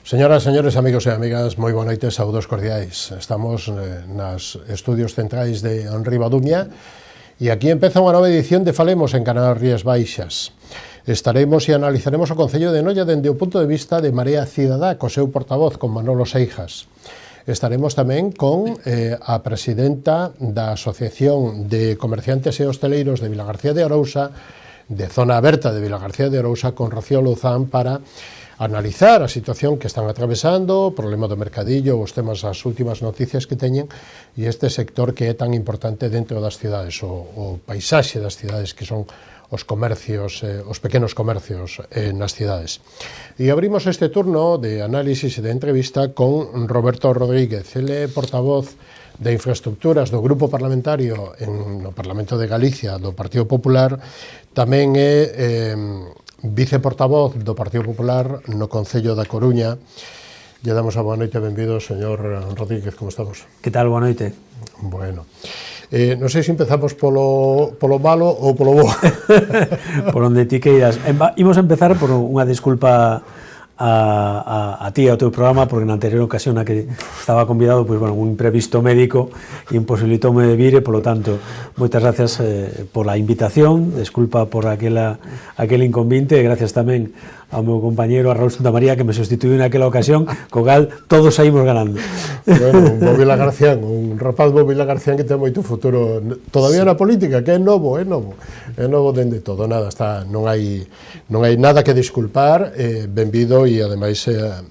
Señoras, señores, amigos e amigas, moi boa noite, saúdos cordiais. Estamos nas estudios centrais de Ribadumia e aquí empeza unha nova edición de Falemos en Canal Rías Baixas. Estaremos e analizaremos o Concello de Noia dende o punto de vista de Marea Cidadá, co seu portavoz, con Manolo Seijas. Estaremos tamén con a presidenta da Asociación de Comerciantes e Hosteleiros de Vilagarcía de Arousa, de Zona Aberta de Vilagarcía de Arousa, con Rocío Luzán, para analizar a situación que están atravesando, o problema do mercadillo, os temas, as últimas noticias que teñen, e este sector que é tan importante dentro das cidades, o paisaxe das cidades, que son os comercios, os pequenos comercios nas cidades. E abrimos este turno de análisis e de entrevista con Roberto Rodríguez. Ele é portavoz de infraestructuras do Grupo Parlamentario no Parlamento de Galicia do Partido Popular, tamén é viceportavoz do Partido Popular no Concello da Coruña. Lle damos a boa noite, benvido, señor Rodríguez, como estamos? Que tal, boa noite? Bueno, non sei se empezamos polo malo ou polo bo. Por onde ti queiras. Imos a empezar por unha disculpa a ti e ao teu programa, porque na anterior ocasión na que estaba convidado, pois, bueno, un imprevisto médico imposibilitoume de vir, e polo tanto moitas gracias pola invitación, desculpa por aquel inconvinte, e gracias tamén ao meu compañeiro, a Raúl Santamaría, que me sustituiu naquela ocasión, co cal todos saímos ganando. Bueno, un bo Vilagarcián, un rapaz bo Vilagarcián que ten moito futuro todavía na política, que é novo dende todo, nada, non hai nada que disculpar, benvido, e ademais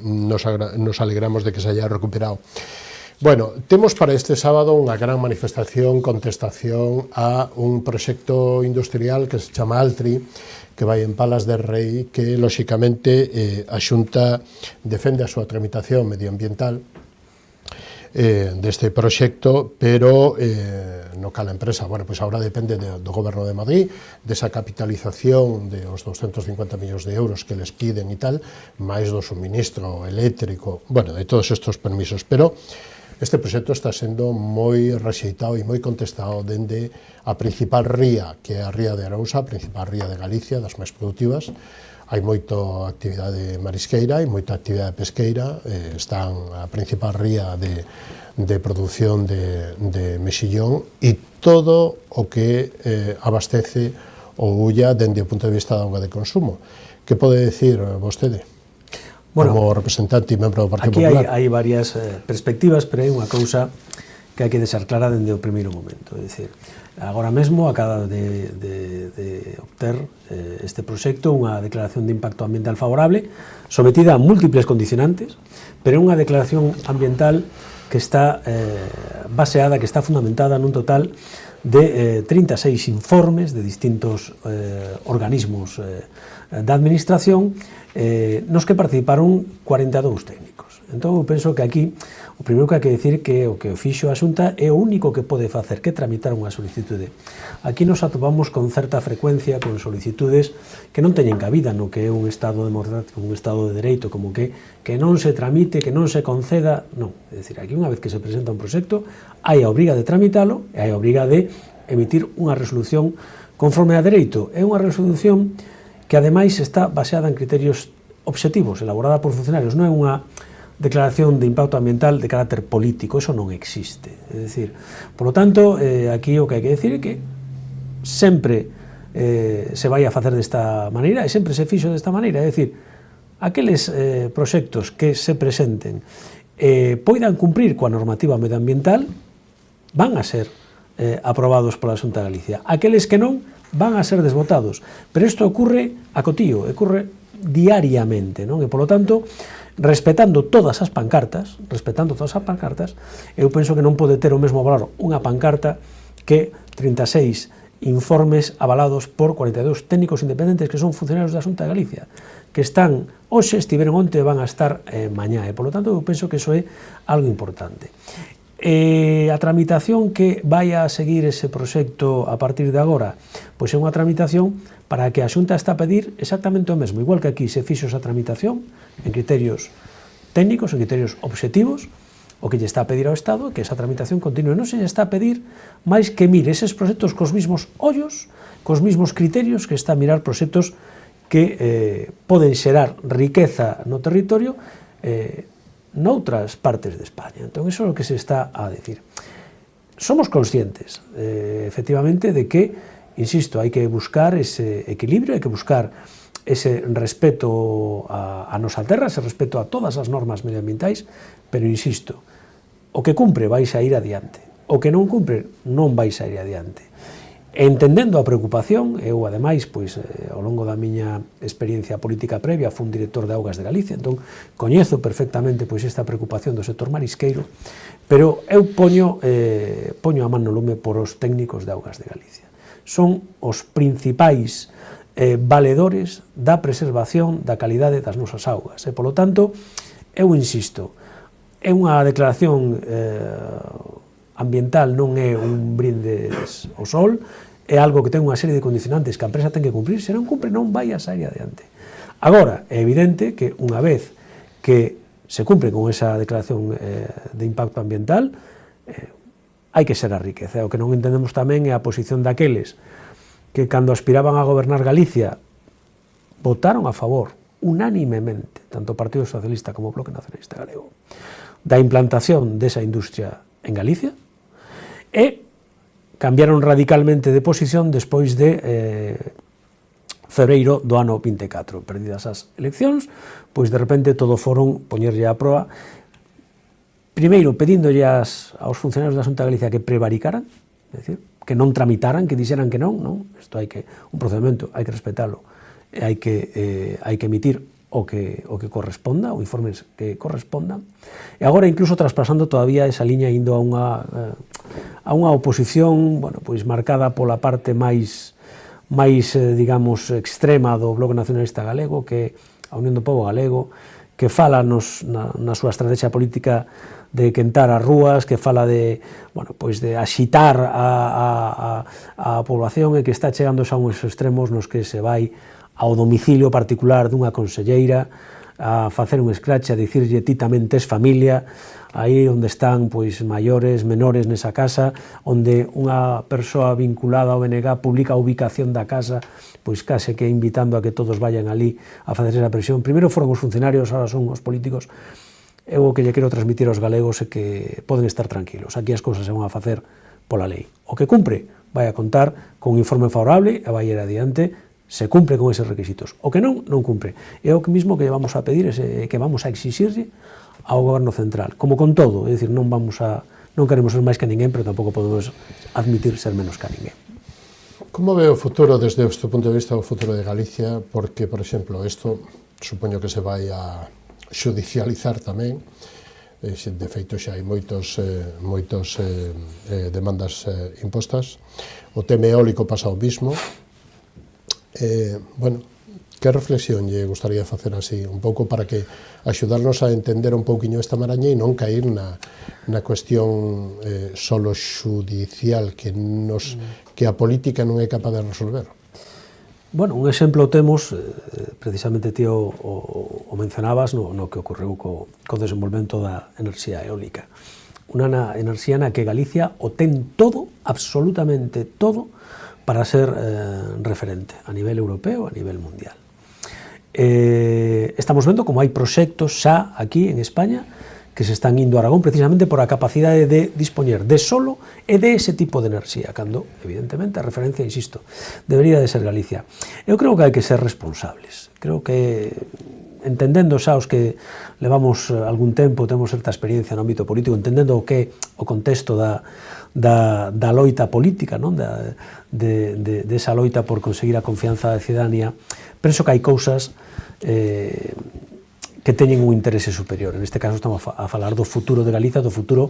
nos alegramos de que se haya recuperado. Bueno, temos para este sábado unha gran manifestación, contestación a un proxecto industrial que se chama Altri, que vai en Palas de Rei, que, lóxicamente, a Xunta defende a súa tramitación medioambiental deste proxecto, pero no cal a empresa, bueno, pois agora depende do Goberno de Madrid, desa capitalización de os 250 millóns de euros que les piden e tal, máis do suministro eléctrico, bueno, de todos estes permisos, pero este proxecto está sendo moi rexeitado e moi contestado dende a principal ría, que é a ría de Arousa, a principal ría de Galicia, das máis produtivas. Hai moita actividade marisqueira e moita actividade pesqueira, están a principal ría de produción de mexillón, e todo o que abastece o Ulla dende o punto de vista da auga de consumo. Que pode decir vostede? Bueno, como representante e membro do Partido Popular. Aquí hai varias perspectivas, pero hai unha cousa que hai que deixar clara dende o primeiro momento. É dicir, agora mesmo acaba de obter este proxecto unha declaración de impacto ambiental favorable, sometida a múltiples condicionantes, pero é unha declaración ambiental que está baseada, que está fundamentada nun total de 36 informes de distintos organismos da administración, nos que participaron 42 técnicos. Entón, eu penso que aquí o primeiro que hai que decir que o que fixo a Xunta é o único que pode facer, que tramitar unha solicitude. Aquí nos atopamos con certa frecuencia con solicitudes que non teñen cabida no que é un Estado democrático, un Estado de Dereito, como que non se tramite, que non se conceda, non. É dicir, aquí unha vez que se presenta un proxecto, hai a obriga de tramitalo e hai a obriga de emitir unha resolución conforme a dereito. É unha resolución que ademais está baseada en criterios obxectivos, elaborada por funcionarios, non é unha declaración de impacto ambiental de carácter político, eso non existe. É dicir, por lo tanto, aquí o que hai que decir é que sempre se vai a facer desta maneira, e sempre se fixo desta maneira, é dicir, aqueles proxectos que se presenten poidan cumprir coa normativa medioambiental van a ser aprobados pola Xunta de Galicia. Aqueles que non van a ser desbotados, pero isto ocurre a cotío, ocurre diariamente, non? E polo tanto, respetando todas as pancartas, eu penso que non pode ter o mesmo valor unha pancarta que 36 informes avalados por 42 técnicos independentes que son funcionarios da Xunta de Galicia, que están hoxe, estiveron onte e van a estar mañá, e polo tanto eu penso que iso é algo importante. A tramitación que vai a seguir ese proxecto a partir de agora, pois é unha tramitación para que a Xunta está a pedir exactamente o mesmo, igual que aquí se fixo esa tramitación en criterios técnicos, en criterios obxectivos, o que lle está a pedir ao Estado que esa tramitación continue. Non se lle está a pedir máis que mire eses proxectos cos mismos ollos, cos mismos criterios que está a mirar proxectos que poden xerar riqueza no territorio noutras partes de España. Entón, iso é o que se está a decir. Somos conscientes, efectivamente, de que, insisto, hai que buscar ese equilibrio, hai que buscar ese respeto a nosa terra, ese respeto a todas as normas medioambientais, pero, insisto, o que cumpre vais a ir adiante, o que non cumpre non vais a ir adiante. Entendendo a preocupación, eu, ademais, pois, ao longo da miña experiencia política previa, fui un director de Augas de Galicia, entón, coñezo perfectamente pois esta preocupación do sector marisqueiro, pero eu poño a man no lume por os técnicos de Augas de Galicia. Son os principais valedores da preservación da calidade das nosas augas, e, polo tanto, eu insisto, é unha declaración ambiental, non é un brindes ao sol, é algo que ten unha serie de condicionantes que a empresa ten que cumprir, se non cumpre non vai a sair adiante. Agora, é evidente que unha vez que se cumpre con esa declaración de impacto ambiental, hai que ser a riqueza. O que non entendemos tamén é a posición daqueles que, cando aspiraban a gobernar Galicia, votaron a favor unánimemente, tanto o Partido Socialista como o Bloque Nacionalista Galego, da implantación desa industria en Galicia, e cambiaron radicalmente de posición despois de febreiro do ano 24. Perdidas as eleccións, pois de repente todo foron poñerlle a proa, primeiro pedíndolle aos funcionarios da Xunta de Galicia que prevaricaran, é dicir, que non tramitaran, que dixeran que non, isto hai que, un procedimento, hai que respetalo, e hai que emitir o que corresponda, o informes que correspondan, e agora incluso traspasando todavía esa liña indo a unha oposición, bueno, pois marcada pola parte máis digamos, extrema do Bloque Nacionalista Galego, que a Unión do Pobo Galego, que fala na súa estrategia política de quentar as rúas, que fala de, bueno, pois de axitar a población, e que está chegando a uns extremos nos que se vai ao domicilio particular dunha conselleira a facer un escrache, a dicirlle ti tamén tes familia, aí onde están pois maiores, menores nesa casa, onde unha persoa vinculada ao BNG publica a ubicación da casa, pois case que invitando a que todos vayan ali a facer esa presión. Primeiro foron os funcionarios, ahora son os políticos. Eu o que lle quero transmitir aos galegos é que poden estar tranquilos, aquí as cousas se van a facer pola lei. O que cumpre vai a contar con un informe favorable e vai ir adiante, se cumpre con eses requisitos. O que non cumpre. É o que mismo que vamos a pedir, que vamos a exixirlle ao goberno central. Como con todo, é dicir, non queremos ser máis que ninguén, pero tampouco podemos admitir ser menos que ninguén. Como ve o futuro, desde o seu punto de vista, o futuro de Galicia? Porque, por exemplo, isto supoño que se vai a xudicializar tamén. De feito, xa hai moitos demandas impostas. O tema eólico pasa o mismo. Bueno, que reflexión lle gustaría facer así, un pouco para que axudarnos a entender un pouquiño esta maraña e non caer na cuestión solo xudicial que a política non é capaz de resolver? Bueno, un exemplo temos, precisamente ti o mencionabas, no que ocorreu co desenvolvemento da enerxía eólica. Unha enerxía na que Galicia o ten todo, absolutamente todo, para ser referente a nivel europeo, a nivel mundial. Estamos vendo como hai proxectos xa aquí en España que se están indo a Aragón precisamente por a capacidade de dispoñer de solo e de ese tipo de enerxía, cando, evidentemente, a referencia, insisto, debería de ser Galicia. Eu creo que hai que ser responsables. Creo que, entendendo xa os que levamos algún tempo, temos certa experiencia no ámbito político, entendendo o que o contexto da loita política, non? De esa loita por conseguir a confianza da cidadanía, penso que hai cousas que teñen un interese superior. En este caso estamos a falar do futuro de Galicia, do futuro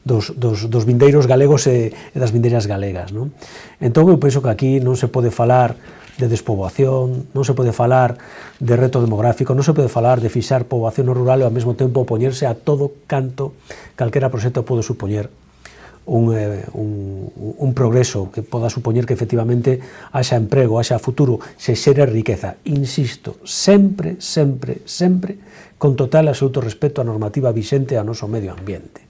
dos vindeiros galegos e das vindeiras galegas, non? Entón, eu penso que aquí non se pode falar de despoboación, non se pode falar de reto demográfico, non se pode falar de fixar poboación rural e ao mesmo tempo opoñerse a todo canto calquera proxecto pode supoñer un progreso que poda supoñer que efectivamente haxa emprego, haxa futuro, se xere riqueza. Insisto, sempre, sempre, sempre, con total e absoluto respeto á normativa vixente ao noso medio ambiente.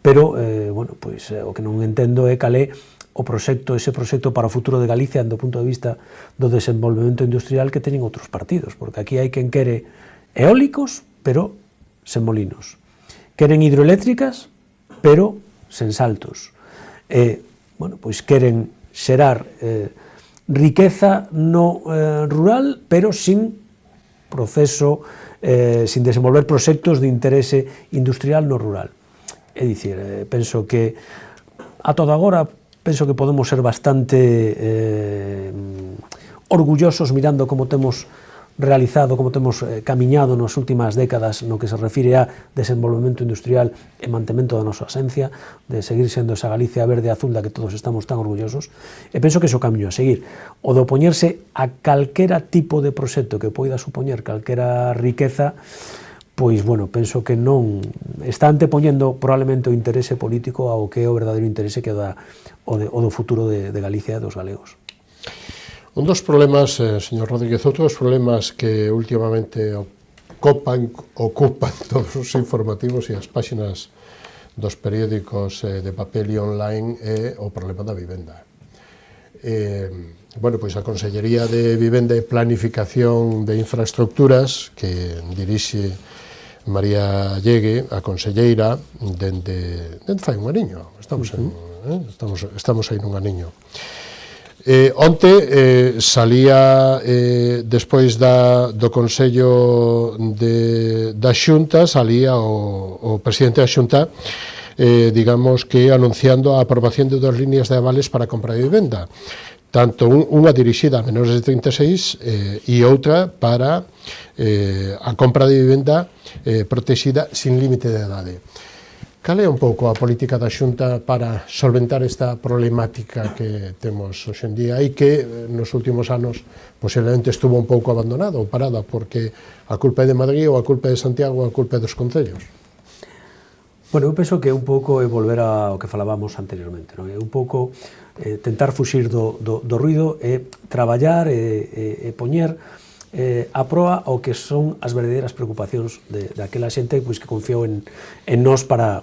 Pero, bueno, pois, o que non entendo é cal é ese proxecto para o futuro de Galicia do punto de vista do desenvolvemento industrial que teñen outros partidos, porque aquí hai quen quere eólicos, pero sen molinos. Queren hidroeléctricas, pero sen saltos. Bueno, pois queren xerar riqueza no rural, pero sin proceso, sin desenvolver proxectos de interese industrial no rural. É dicir, penso que a todo agora penso que podemos ser bastante orgullosos mirando como temos realizado, como temos camiñado nas últimas décadas no que se refire a desenvolvemento industrial e mantemento da nosa esencia, de seguir sendo esa Galicia verde e azul da que todos estamos tan orgullosos, e penso que ese é o camiño a seguir. O de opoñerse a calquera tipo de proxecto que poida supoñer calquera riqueza, pois, bueno, penso que non está antepoñendo probablemente o interese político ao que é o verdadeiro interese que é o do futuro de Galicia e dos galegos. Un dos problemas, señor Rodríguez, outros problemas que últimamente ocupan todos os informativos e as páxinas dos periódicos de papel e online é o problema da vivenda. Bueno, pois a Consellería de Vivenda e Planificación de Infraestructuras, que dirixe María Llegue, a conselleira, dende fai un aniño, estamos aí nun aniño. Onte salía, despois do Consello da Xunta, salía o presidente da Xunta, digamos que anunciando a aprobación de 2 líneas de avales para a compra de vivenda, tanto unha dirixida a menores de 36 e outra para a compra de vivenda protexida sin límite de idade. Cal é un pouco a política da Xunta para solventar esta problemática que temos hoxe en día e que nos últimos anos posiblemente estuvo un pouco abandonada ou parada porque a culpa é de Madrid ou a culpa é de Santiago ou a culpa é dos concellos? Bueno, eu penso que un pouco é volver ao que falábamos anteriormente, non? É un pouco tentar fuxir do ruido e traballar e poñer a proa o que son as verdadeiras preocupacións daquela xente pois, que confiou en nós para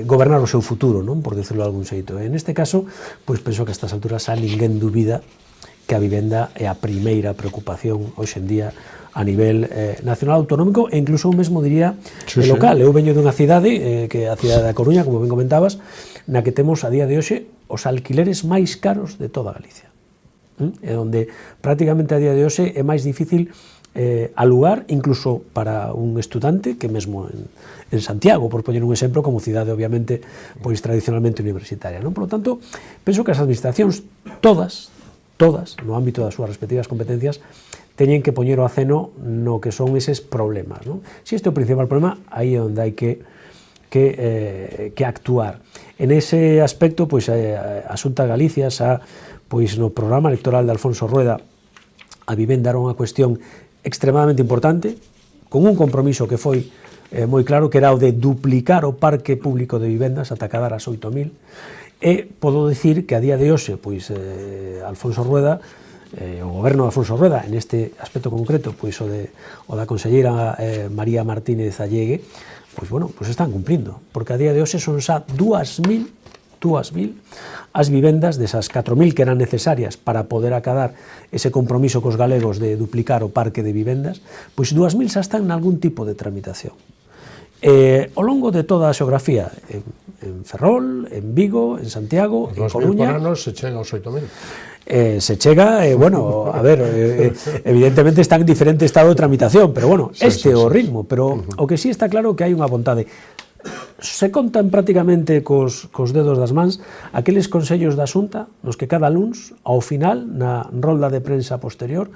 gobernar o seu futuro, non? Por decirlo de algún xeito. En este caso, pois penso que a estas alturas xa ninguén dubida que a vivenda é a primeira preocupación hoxe en día a nivel nacional, autonómico e incluso mesmo diría local. Eu veño dunha cidade, que é a cidade da Coruña, como ben comentabas, na que temos a día de hoxe os alquileres máis caros de toda Galicia. É onde prácticamente a día de hoxe é máis difícil alugar incluso para un estudante que mesmo en Santiago, por poñer un exemplo, como cidade obviamente pois tradicionalmente universitaria, non? Por lo tanto, penso que as administracións todas, no ámbito das súas respectivas competencias, teñen que poñer o aceno no que son eses problemas, non? Se este é o principal problema, aí é onde hai que actuar. En ese aspecto, pois a Xunta de Galicia xa pois no programa electoral de Alfonso Rueda a vivenda era unha cuestión extremadamente importante, con un compromiso que foi moi claro, que era o de duplicar o parque público de vivendas ata cadar as 8.000, e podo dicir que a día de hoxe, pois Alfonso Rueda, o goberno de Alfonso Rueda, en este aspecto concreto, pois o da conselleira María Martínez Allegue, pois bueno, pois están cumplindo, porque a día de hoxe son xa 2.000 as vivendas desas 4.000 que eran necesarias para poder acadar ese compromiso cos galegos de duplicar o parque de vivendas, pois 2.000 xa están en algún tipo de tramitación. Ao longo de toda a xeografía, en Ferrol, en Vigo, en Santiago, en Coruña... 2.000 por ano se chega aos 8.000. Se chega, bueno, a ver, evidentemente está en diferente estado de tramitación, pero bueno, este é o ritmo, pero o que sí está claro que hai unha vontade. Se contan prácticamente cos dedos das mans aqueles consellos da Xunta nos que cada luns, ao final, na rolda de prensa posterior,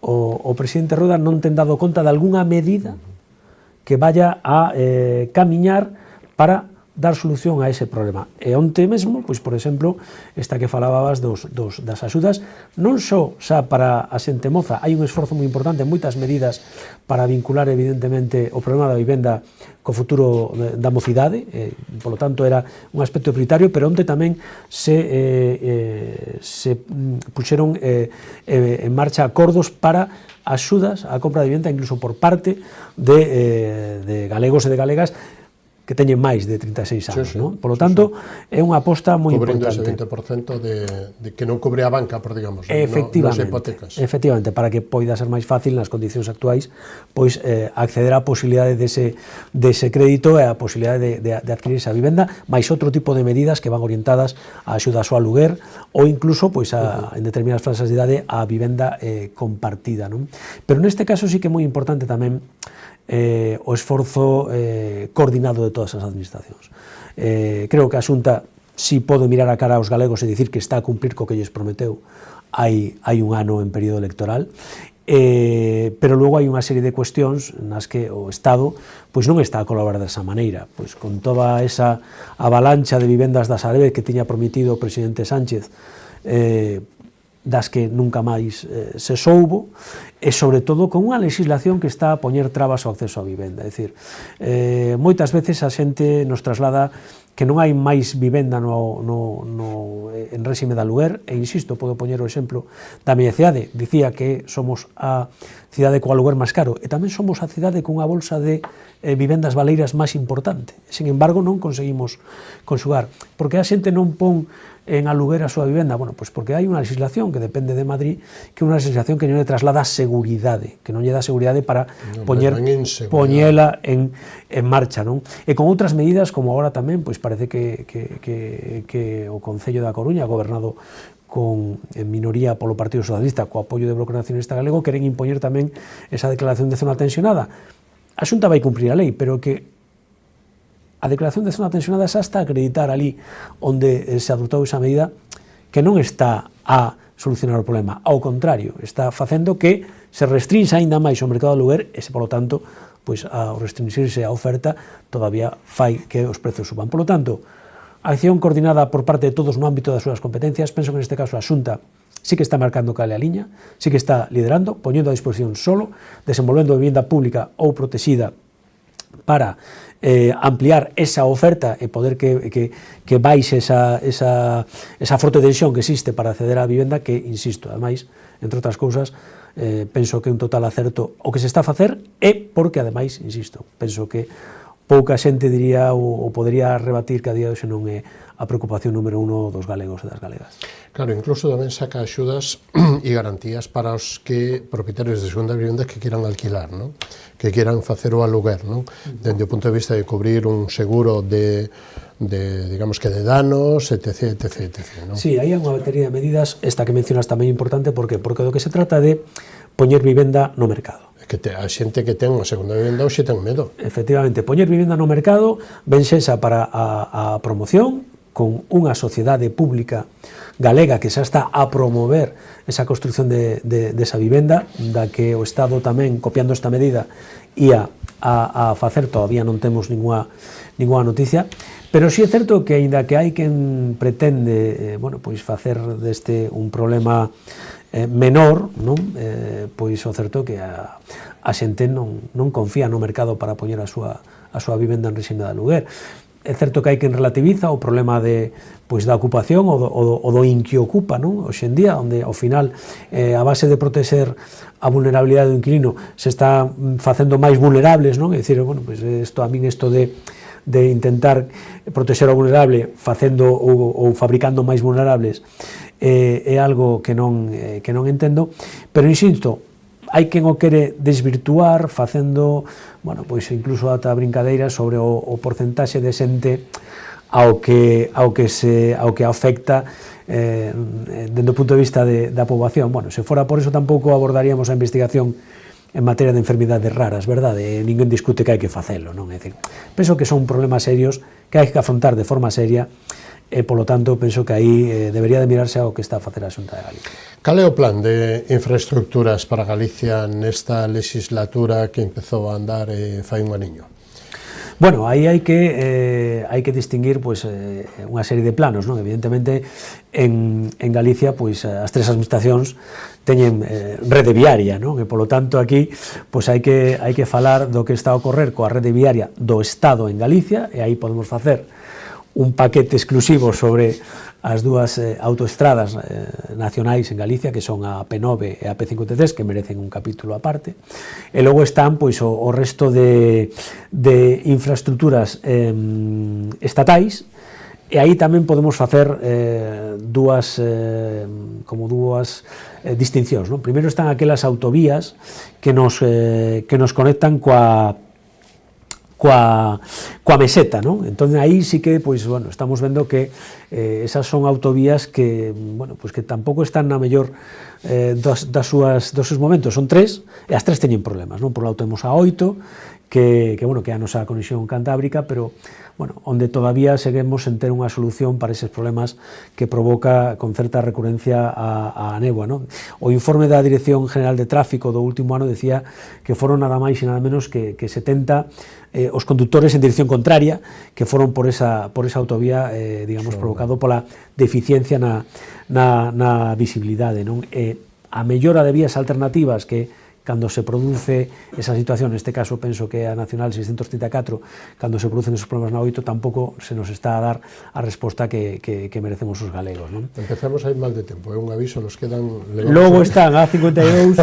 o presidente Rueda non ten dado conta de algunha medida que vaya a camiñar para dar solución a ese problema. E onte mesmo, pois, por exemplo, esta que falabas das axudas, non só xa para a xente moza, hai un esforzo moi importante, moitas medidas para vincular evidentemente o problema da vivenda co futuro da mocidade, polo tanto era un aspecto prioritario, pero onte tamén se puxeron en marcha acordos para axudas á compra de vivenda incluso por parte de galegos e de galegas que teñen máis de 36 anos, sí, non? Por lo tanto, é unha aposta moi cubrindo importante. ese 20% de que non cubre a banca, por digamos, Efectivamente, nas hipotecas. efectivamente, para que poida ser máis fácil nas condicións actuais, pois acceder á posibilidade dese crédito e a posibilidade de adquirir esa vivenda, máis outro tipo de medidas que van orientadas a axuda ao aluguer ou incluso, pois, en determinadas franxas de idade, a vivenda compartida, non? Pero neste caso sí que é moi importante tamén o esforzo coordinado de todas as administracións. Creo que a Xunta si pode mirar a cara aos galegos e dicir que está a cumplir co que lles prometeu hai un ano en período electoral, pero logo hai unha serie de cuestións nas que o Estado pois non está a colaborar desa maneira, pois con toda esa avalancha de vivendas da Sareb que tiña prometido o presidente Sánchez, das que nunca máis se soubo, e sobre todo con unha legislación que está a poñer trabas ao acceso á vivenda. É dicir, moitas veces a xente nos traslada que non hai máis vivenda en réxime de aluguer, e insisto, podo poñer o exemplo da miña cidade. Dicía que somos a cidade co aluguer máis caro, e tamén somos a cidade cunha bolsa de vivendas baleiras máis importante. Sin embargo, non conseguimos conxugar. Porque a xente non pon en aluguer a súa vivenda? Bueno, pois porque hai unha legislación que depende de Madrid, que é unha legislación que non lle traslada seguridade, que non lle dá seguridade para poñela en marcha, non? E con outras medidas, como agora tamén, pois parece que o Concello da Coruña, gobernado con minoría polo Partido Socialista, co apoio do Bloque Nacionalista Galego, queren impoñer tamén esa declaración de zona tensionada. A Xunta vai cumprir a lei, pero que a declaración de zona tensionada xa está a acreditar ali onde se adoptou esa medida que non está a solucionar o problema, ao contrario, está facendo que se restrinxa aínda máis o mercado de aluguer e, polo tanto, pois ao restringirse a oferta todavía fai que os prezos suban. Por lo tanto, a acción coordinada por parte de todos no ámbito das súas competencias, penso que neste caso a Xunta sí que está marcando cale a liña, sí que está liderando, poñendo a disposición solo, desenvolvendo vivienda pública ou protexida para ampliar esa oferta e poder que baixe esa forte tensión que existe para acceder á vivenda, que, insisto, ademais, entre outras cousas, penso que é un total acerto o que se está a facer, e porque, ademais, insisto, penso que pouca xente diría ou podería rebatir que a día de hoxe non é a preocupación número 1 dos galegos e das galegas. Claro, incluso tamén saca axudas e garantías para os propietarios de segunda vivenda que quieran alquilar, ¿no? Que quieran facer o aluguer, ¿no? Dende o punto de vista de cubrir un seguro de digamos que de danos, etc, ¿no? Sí, hai unha batería de medidas, esta que mencionas tamén importante, porque do que se trata de poñer vivenda no mercado. Que a xente que ten a segunda vivenda hoxe ten medo. Efectivamente, poñer vivenda no mercado venxesa para a promoción, con unha sociedade pública galega que xa está a promover esa construcción desa vivenda, da que o Estado tamén, copiando esta medida, ia a facer. Todavía non temos ninguna noticia, pero sí é certo que, aínda que hai quen pretende pois facer deste un problema menor, non? Pois o certo que a xente non confía no mercado para poñer a súa vivenda en réxime de aluguer. É certo que hai quen relativiza o problema da ocupación ou do inquio ocupa, non? Hoxe en día, onde ao final a base de protexer a vulnerabilidade do inquilino se está facendo máis vulnerables, non? É dicir, isto de intentar protexer o vulnerable facendo ou fabricando máis vulnerables é algo que non entendo, pero insisto, hai quen o quere desvirtuar facendo, pois incluso ata brincadeiras sobre o porcentaxe de xente ao que afecta dende o punto de vista da poboación. Se fora por eso tampouco abordaríamos a investigación en materia de enfermidades raras, verdade? Ninguén discute que hai que facelo, non? É dicir, penso que son problemas serios que hai que afrontar de forma seria, e, polo tanto, penso que aí debería de mirarse ao que está a facer a Xunta de Galicia. Cal é o plan de infraestructuras para Galicia nesta legislatura que empezou a andar fai un aniño? Bueno, aí hai que distinguir unha serie de planos, non? Evidentemente, en Galicia, as tres administracións teñen rede viaria, non? E, polo tanto, aquí hai que falar do que está a ocorrer coa rede viaria do Estado en Galicia, e aí podemos facer un paquete exclusivo sobre as dúas autoestradas nacionais en Galicia, que son a P9 e a P53, que merecen un capítulo aparte, e logo están pois o resto de infraestructuras estatais, e aí tamén podemos facer dúas distincións, non? Primeiro están aquelas autovías que nos conectan coa meseta, non? Entón aí sí que, pois, bueno, estamos vendo que esas son autovías que, bueno, pois que tampouco están na mellor dos seus momentos, son tres, e as tres teñen problemas, non? Por un lado temos a 8, que bueno, que é a nosa conexión cantábrica, pero, bueno, onde todavía seguimos sen ter unha solución para eses problemas que provoca con certa recurrencia a néboa, non? O informe da Dirección General de Tráfico do último ano decía que foron nada máis e nada menos que 70 os conductores en dirección contraria que foron por esa autovía, digamos, provocado pola deficiencia na visibilidade, non? A mellora de vías alternativas que cando se produce esa situación, neste caso penso que é a Nacional 634, cando se producen esos problemas na 8, tampouco se nos está a dar a resposta que merecemos os galegos, non? Empezamos a ir mal de tempo, é un aviso, nos quedan... Logo están a 52,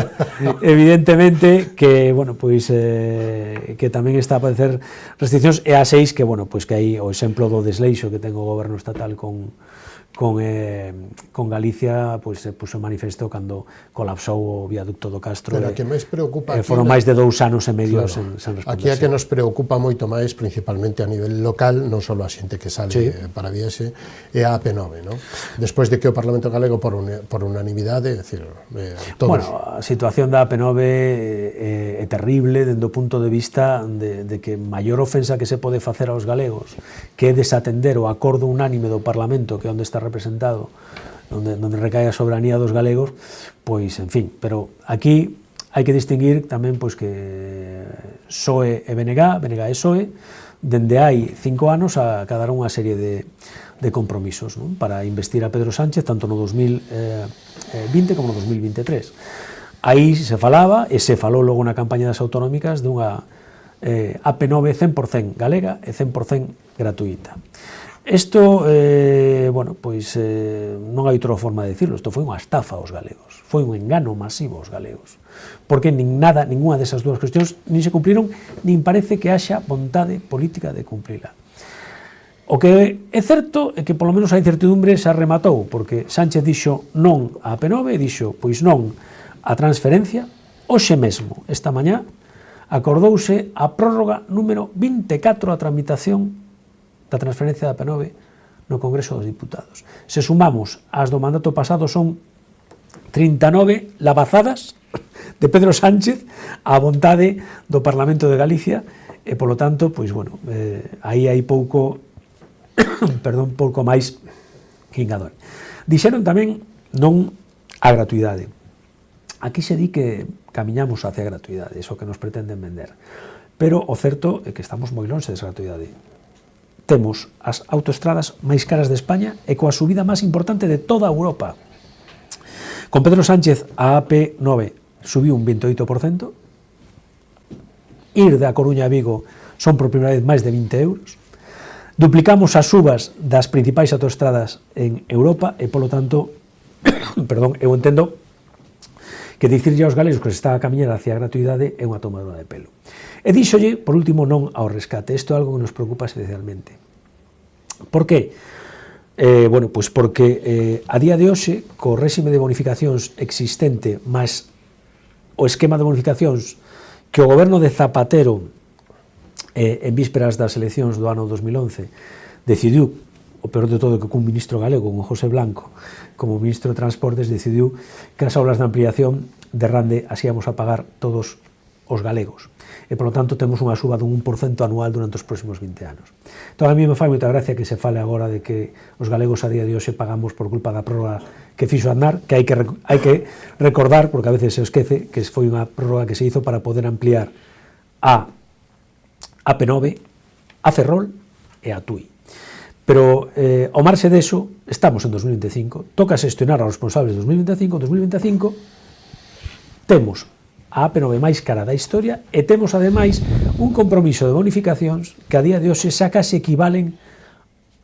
evidentemente, que, bueno, pois, que tamén está a padecer restriccións, e a 6, que, bueno, pois que aí o exemplo do desleixo que ten o goberno estatal con Galicia, pois se puso en manifesto cando colapsou o viaducto do Castro. Pero a que máis preocupa foron máis de 2 anos e medio sen responder. Aquí a que nos preocupa moito máis, principalmente a nivel local, non só a xente que sale para Viese, é a AP9, non? Despois de que o Parlamento Galego por unanimidade, é dicir, todos... Bueno, a situación da AP9 é terrible dende o punto de vista de que maior ofensa que se pode facer aos galegos, que é desatender o acordo unánime do Parlamento, que é onde está representado, donde recae a soberanía dos galegos, pois, en fin, pero aquí hai que distinguir tamén pois que PSOE e BNG e PSOE, dende hai 5 anos acabaron unha serie de compromisos, non? Para investir a Pedro Sánchez tanto no 2020 como no 2023. Aí se falaba, e se falou logo na campaña das autonómicas, dunha AP9 100% galega e 100% gratuita. Isto, bueno, pois non hai outra forma de decirlo, isto foi unha estafa aos galegos, foi un engano masivo aos galegos, porque ninguna desas dúas cuestións nin se cumpriron, nin parece que haxa vontade política de cumplila. O que é certo é que polo menos a incertidumbre se rematou, porque Sánchez dixo non a AP9, dixo pois non a transferencia. Hoxe mesmo, esta mañá, acordouse a prórroga número 24 a tramitación da transferencia da AP9 no Congreso dos Diputados. Se sumamos as do mandato pasado, son 39 lavazadas de Pedro Sánchez á vontade do Parlamento de Galicia, e polo tanto, pois, bueno, aí hai pouco pouco máis que engador. Dixeron tamén non a gratuidade. Aquí se di que camiñamos hacia a gratuidade, iso que nos pretenden vender, pero o certo é que estamos moi lonxe desa gratuidade. Temos as autoestradas máis caras de España e coa subida máis importante de toda Europa. Con Pedro Sánchez, a AP9 subiu un 28%, ir da Coruña a Vigo son por primeira vez máis de 20 euros, duplicamos as subas das principais autoestradas en Europa e, polo tanto, perdón, eu entendo que dicirlle aos galegos que se está a camiñar hacia a gratuidade é unha tomadura de pelo. E díxolle, por último, non ao rescate. Isto é algo que nos preocupa especialmente. Por qué? Bueno, pois porque a día de hoxe, co réxime de bonificacións existente, máis o esquema de bonificacións que o goberno de Zapatero, en vísperas das eleccións do ano 2011, decidiu, o peor de todo, que cun ministro galego, con José Blanco, como ministro de Transportes, decidiu que as obras de ampliación de Rande as íamos a pagar todos os galegos. E, polo tanto, temos unha suba dun 1% anual durante os próximos 20 anos. Entón, a mí me fai moita gracia que se fale agora de que os galegos a día de hoxe pagamos por culpa da prórroga que fixo Aznar, que hai que recordar, porque a veces se esquece, que foi unha prórroga que se hizo para poder ampliar a AP9, a Ferrol e a TUI. Pero, ao marxe deso, estamos en 2025, toca xestionar aos responsables de 2025, temos a AP9 máis cara da historia e temos, ademais, un compromiso de bonificacións que a día de hoxe xa case equivalen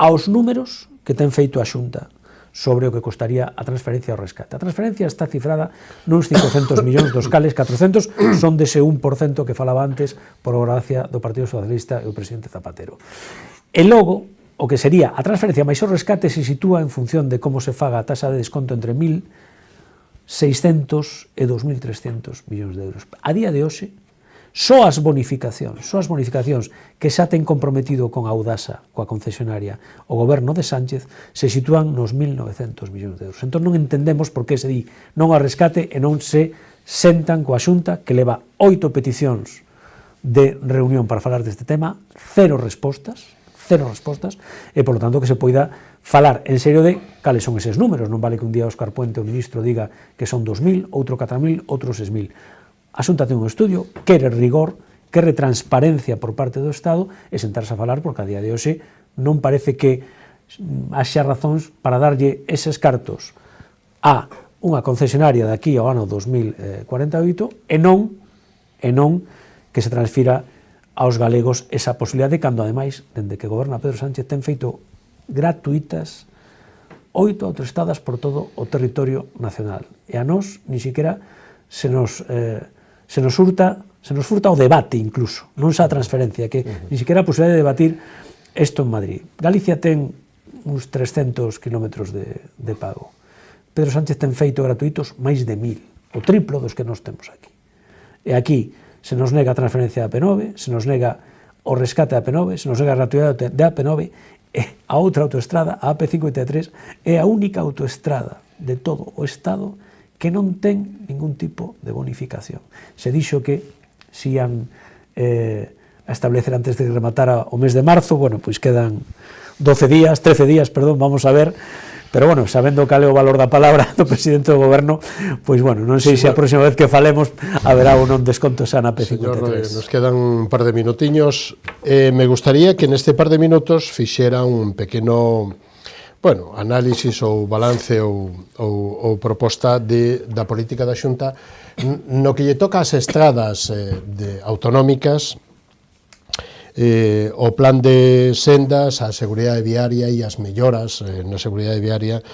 aos números que ten feito a Xunta sobre o que costaría a transferencia ao rescate. A transferencia está cifrada nuns 500 millóns, dos cales 400 son dese 1% que falaba antes por gracia do Partido Socialista e o presidente Zapatero. E logo, o que sería a transferencia máis o rescate se sitúa en función de como se faga a tasa de desconto entre 1.600 e 2.300 millóns de euros. A día de hoxe, só as bonificacións que xa ten comprometido con a Audasa, coa concesionaria, o goberno de Sánchez, se sitúan nos 1.900 millóns de euros. Entón non entendemos por que se di non ao rescate e non se sentan coa Xunta, que leva 8 peticións de reunión para falar deste tema, cero respostas, e, por lo tanto, que se poida falar en serio de cales son eses números. Non vale que un día Óscar Puente, o ministro, diga que son 2.000, outro 4.000, outro 6.000. A Xunta ten un estudio, quere rigor, quere transparencia por parte do Estado e sentarse a falar, porque a día de hoxe non parece que haxa razóns para darlle eses cartos a unha concesionaria de aquí ao ano 2048 e non que se transfira aos galegos esa posibilidade, cando ademais, dende que goberna Pedro Sánchez, ten feito gratuitas 8 autoestradas por todo o territorio nacional. E a nós, ni siquiera se nos furta o debate incluso, non xa a transferencia, que ni siquiera a posibilidade de debatir isto en Madrid. Galicia ten uns 300 kilómetros de pago. Pedro Sánchez ten feito gratuitos máis de 1.000, o triplo dos que nós temos aquí. E aquí se nos nega a transferencia da AP9, se nos nega o rescate da AP9, se nos nega a gratuidade da AP9, e a outra autoestrada, a AP53, é a única autoestrada de todo o Estado que non ten ningún tipo de bonificación. Se dixo que se ian a establecer antes de rematar o mes de marzo, bueno, pois quedan 13 días, vamos a ver, pero bueno, sabendo cal é o valor da palabra do presidente do goberno, pois bueno, non sei se a próxima vez que falemos haberá un desconto xa na P53. Señor, nos quedan un par de minutiños. Me gustaría que neste par de minutos fixera un pequeno análisis ou balance ou proposta da política da Xunta no que lle toca as estradas autonómicas, o plan de sendas, a seguridade viaria e as melloras na seguridade viaria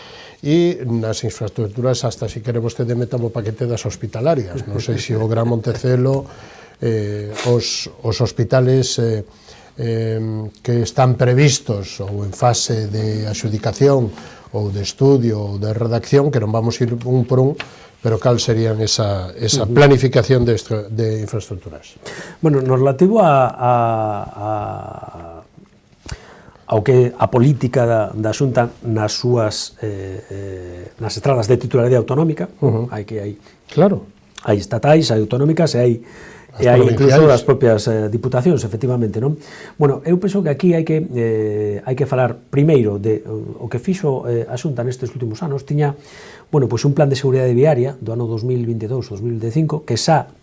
e nas infraestructuras, hasta si quere vostede meta o paquete das hospitalarias. Non sei se o Gran Montecelo, os hospitales que están previstos ou en fase de adxudicación ou de estudio ou de redacción, que non vamos ir un por un, pero cal serían esa planificación de infraestructuras? Bueno, no relativo ao que a política da Xunta nas súas nas estradas de titularidade autonómica, hai estatais, hai autonómicas e hai incluso das propias diputacións, efectivamente, non? Bueno, eu penso que aquí hai que falar primeiro de o que fixo a Xunta nestes últimos anos. Tiña, pois un plan de seguridade viaria do ano 2022-2025 que xa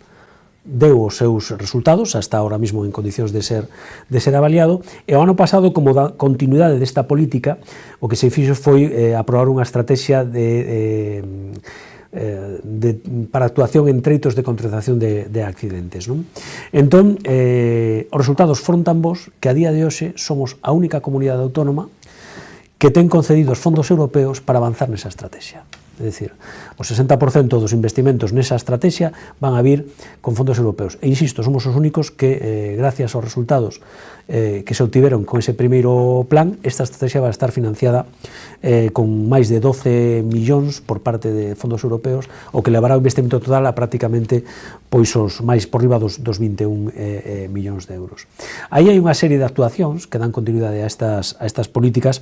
deu os seus resultados, hasta ahora mismo en condicións de ser avaliado, e o ano pasado, como continuidade desta política, o que se fixo foi aprobar unha estrategia para actuación en treitos de contratación de accidentes, non? Entón, os resultados foron tan bons que a día de hoxe somos a única comunidade autónoma que ten concedidos fondos europeos para avanzar nesa estrategia. É dicir, o 60% dos investimentos nesa estrategia van a vir con fondos europeos. E insisto, somos os únicos que, gracias aos resultados que se obtiveron con ese primeiro plan, esta estrategia vai estar financiada con máis de 12 millóns por parte de fondos europeos, o que levará o investimento total a prácticamente pois os máis por riba dos 21 millóns de euros. Aí hai unha serie de actuacións que dan continuidade a estas políticas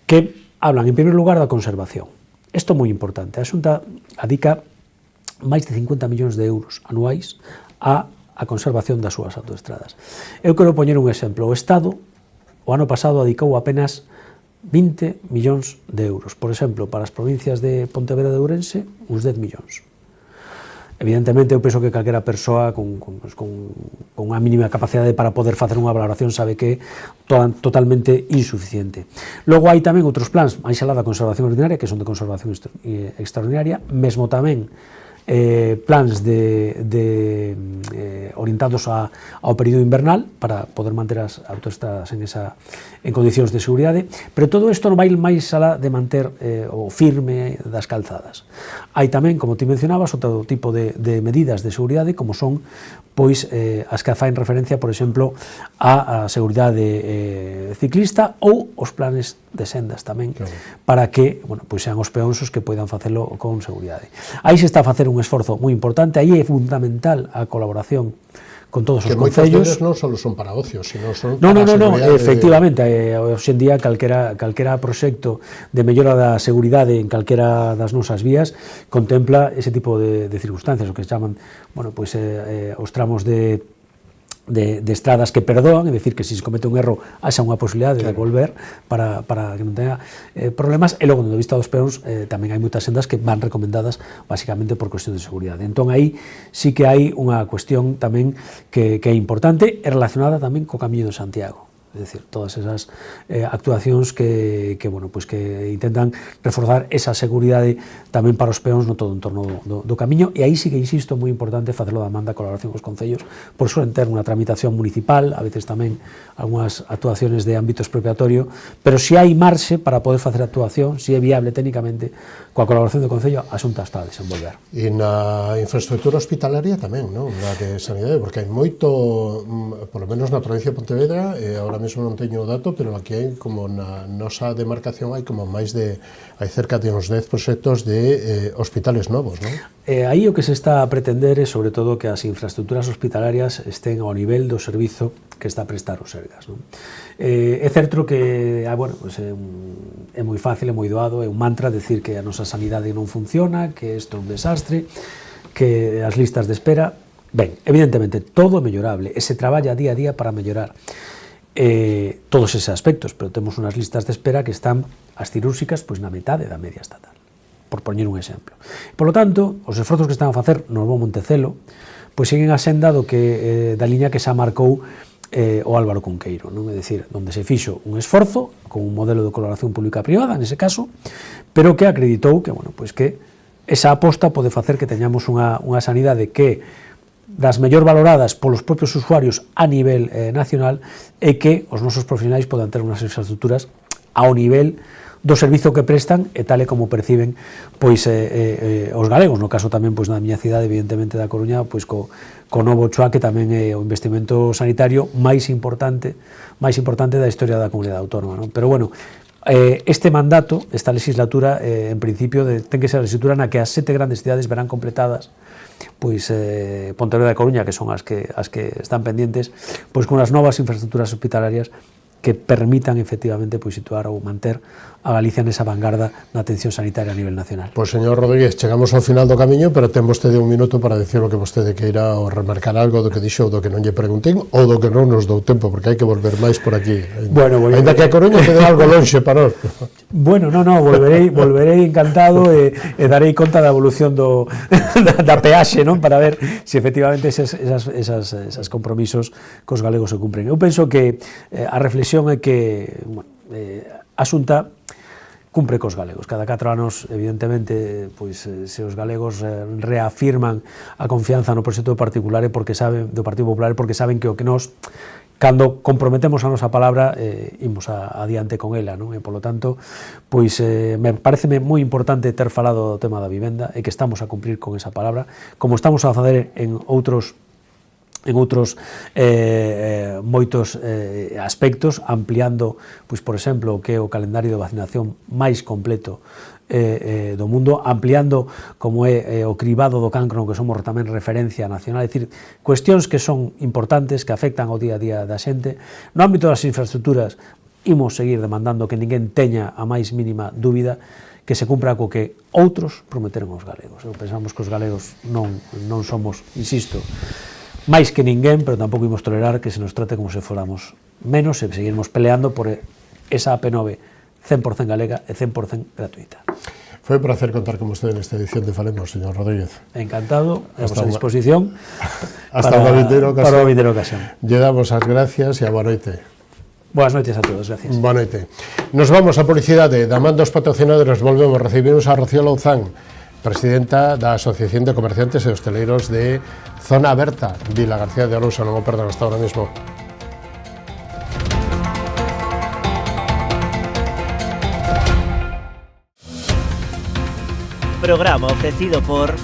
que hablan, en primeiro lugar, da conservación. Isto é moi importante. A Xunta adica máis de 50 millóns de euros anuais a conservación das súas autoestradas. Eu quero poñer un exemplo. O Estado, o ano pasado, adicou apenas 20 millóns de euros. Por exemplo, para as provincias de Pontevedra e de Ourense, uns 10 millóns. Evidentemente, eu penso que calquera persoa con unha mínima capacidade para poder facer unha valoración sabe que é totalmente insuficiente. Logo hai tamén outros plans, máis alá da conservación ordinaria, que son de conservación extraordinaria, mesmo tamén plans orientados ao período invernal para poder manter as autoestradas en condicións de seguridade, pero todo isto non vai máis alá de manter o firme das calzadas. Hai tamén, como ti mencionabas, outro tipo de medidas de seguridade, como son pois as que faen referencia, por exemplo, á seguridade ciclista ou os planes de sendas tamén, claro, para que, bueno, pois sean os peóns os que poidan facelo con seguridade. Aí se está a facer un esforzo moi importante, aí é fundamental a colaboración con todos os concellos. Que moitas veces non só son para ocio, sino son para a seguridade. Efectivamente, hoxe en día calquera proxecto de mellora da seguridade en calquera das nosas vías contempla ese tipo de circunstancias, o que se chaman, bueno, pois os tramos de estradas que perdoan, é dicir, que se comete un erro haxa unha posibilidade de volver para que non tenga problemas, e logo, do vista dos peóns, tamén hai moitas sendas que van recomendadas basicamente por cuestión de seguridade. Entón, aí sí que hai unha cuestión tamén que é importante e relacionada tamén co Camiño de Santiago. É dicir, todas esas actuacións que intentan reforzar esa seguridade tamén para os peóns no todo o entorno do camiño, e aí sí que insisto, moi importante facelo da man da colaboración cos concellos, por suelen ter unha tramitación municipal, a veces tamén algunhas actuaciones de ámbito expropiatorio, pero se hai marxe para poder facer actuación, se é viable técnicamente, coa colaboración do concello, a Xunta está a desenvolver. E na infraestructura hospitalaria tamén, non? Na de sanidade, porque hai moito, polo menos na provincia de Pontevedra, agora mesmo non teño o dato, pero aquí hai como na nosa demarcación hai como máis de, hai cerca de uns 10 proxectos de hospitales novos, non? Aí o que se está a pretender é sobre todo que as infraestructuras hospitalarias estén ao nivel do servizo que está a prestar o Sergas, non? É certo que, bueno, pues é moi fácil, é moi doado, é un mantra decir que a nosa sanidade non funciona, que isto é un desastre, que as listas de espera. Ben, evidentemente, todo é mellorable e se traballa día a día para mellorar todos eses aspectos, pero temos unhas listas de espera que están as cirúrxicas pois na metade da media estatal, por poñer un exemplo. Por lo tanto, os esforzos que están a facer no Novo Montecelo pois siguen a senda da liña que xa marcou o Álvaro Cunqueiro, non? É dicir, onde se fixo un esforzo con un modelo de colaboración pública-privada, nese caso, pero que acreditou que, bueno, pois que esa aposta pode facer que teñamos unha sanidade que das mellor valoradas polos propios usuarios a nivel nacional e que os nosos profesionais podan ter unhas infraestructuras ao nivel do servizo que prestan e tal e como perciben pois os galegos, no caso tamén pois na miña cidade, evidentemente da Coruña, pois co novo Choa, que tamén é o investimento sanitario máis importante da historia da comunidade autónoma, non? Pero bueno, este mandato, esta legislatura, en principio ten que ser a legislatura na que as 7 grandes cidades verán completadas pois Pontevedra e Coruña, que son as que están pendientes, pois con as novas infraestructuras hospitalarias que permitan efectivamente pois situar ou manter a Galicia nesa vanguarda na atención sanitaria a nivel nacional. Pois, señor Rodríguez, chegamos ao final do camiño, pero ten vostede un minuto para dicir o que vostede queira ou remarcar algo do que dixo ou do que non lle preguntén ou do que non nos dou tempo, porque hai que volver máis por aquí. Bueno, ainda que a Coruña quede algo lonxe para nós. Bueno, volverei encantado e darei conta da evolución da peaxe, non? Para ver se efectivamente esas compromisos cos galegos se cumpren. Eu penso que a reflexión é que a Xunta cumpre cos galegos. Cada 4 anos, evidentemente, pois se os galegos reafirman a confianza no proxecto do Partido Popular porque saben que o que nós, cando comprometemos a nosa palabra, imos adiante con ela, non? E, polo tanto, pois pareceme moi importante ter falado do tema da vivenda e que estamos a cumprir con esa palabra, como estamos a facer en outros moitos aspectos, ampliando, pois, por exemplo, o que é o calendario de vacinación máis completo do mundo, ampliando como é o cribado do cancro, que somos tamén referencia nacional, é dicir, cuestións que son importantes, que afectan ao día a día da xente. No ámbito das infraestructuras, imos seguir demandando que ninguén teña a máis mínima dúbida que se cumpra co que outros prometeron aos galegos. Pensamos que os galegos non somos, insisto, máis que ninguén, pero tampouco imos tolerar que se nos trate como se fóramos menos e seguirmos peleando por esa AP9 100% galega e 100% gratuita. Foi un placer contar con vostede nesta edición de Falemos, señor Rodríguez. Encantado, estamos a disposición hasta unha vindeira ocasión. Lle damos as gracias e a boa noite. Boas noites a todos, gracias. Boa noite. Nos vamos a publicidade, da man dos patrocinadores, volvemos, recibimos a Rocío Louzán, presidenta da Asociación de Comerciantes e Hosteleiros de Zona Berta, Vila García de Arousa. Non o perdan hasta ahora mismo. Programa ofrecido por